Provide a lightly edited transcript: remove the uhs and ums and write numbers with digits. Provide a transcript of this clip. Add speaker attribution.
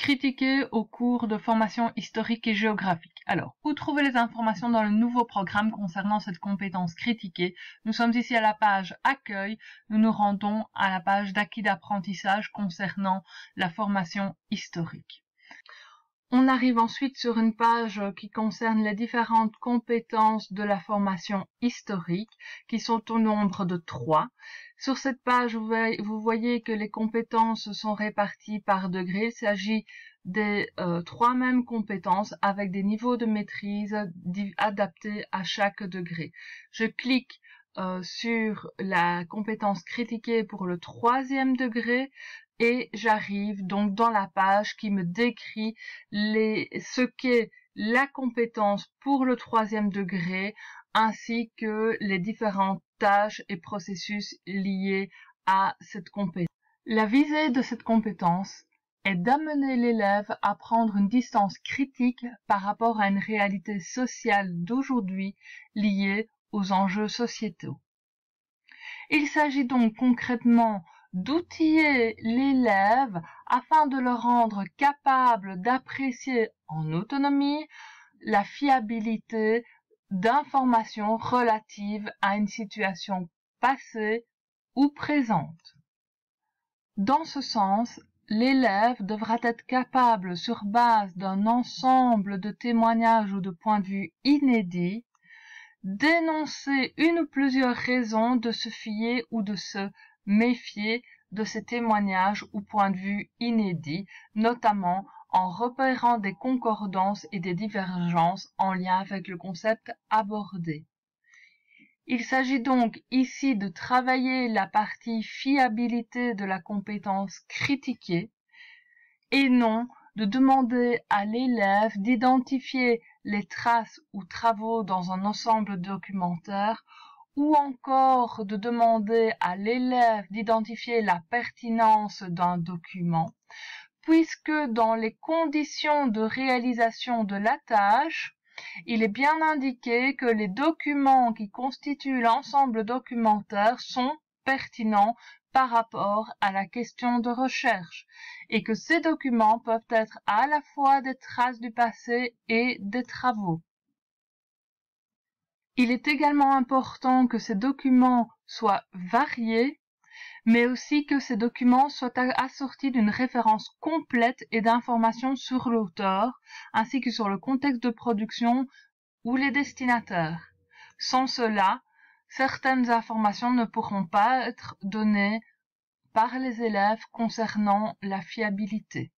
Speaker 1: critiquées au cours de formation historique et géographique. Alors, où trouver les informations dans le nouveau programme concernant cette compétence critiquée? Nous sommes ici à la page Accueil. Nous nous rendons à la page d'acquis d'apprentissage concernant la formation historique. On arrive ensuite sur une page qui concerne les différentes compétences de la formation historique, qui sont au nombre de 3. Sur cette page, vous voyez que les compétences sont réparties par degré. Il s'agit des 3 mêmes compétences avec des niveaux de maîtrise adaptés à chaque degré. Je clique sur la compétence critiquée pour le 3e degré et j'arrive donc dans la page qui me décrit ce qu'est la compétence pour le 3e degré ainsi que les différentes tâches et processus liés à cette compétence. La visée de cette compétence est d'amener l'élève à prendre une distance critique par rapport à une réalité sociale d'aujourd'hui liée aux enjeux sociétaux. Il s'agit donc concrètement d'outiller l'élève afin de le rendre capable d'apprécier en autonomie la fiabilité d'informations relatives à une situation passée ou présente. Dans ce sens, l'élève devra être capable, sur base d'un ensemble de témoignages ou de points de vue inédits, d'énoncer une ou plusieurs raisons de se fier ou de se méfier de ces témoignages ou points de vue inédits, notamment en repérant des concordances et des divergences en lien avec le concept abordé. Il s'agit donc ici de travailler la partie fiabilité de la compétence critiquée et non de demander à l'élève d'identifier les traces ou travaux dans un ensemble documentaire ou encore de demander à l'élève d'identifier la pertinence d'un document, puisque dans les conditions de réalisation de la tâche, il est bien indiqué que les documents qui constituent l'ensemble documentaire sont pertinents par rapport à la question de recherche, et que ces documents peuvent être à la fois des traces du passé et des travaux. Il est également important que ces documents soient variés, mais aussi que ces documents soient assortis d'une référence complète et d'informations sur l'auteur, ainsi que sur le contexte de production ou les destinataires. Sans cela, certaines informations ne pourront pas être données par les élèves concernant la fiabilité.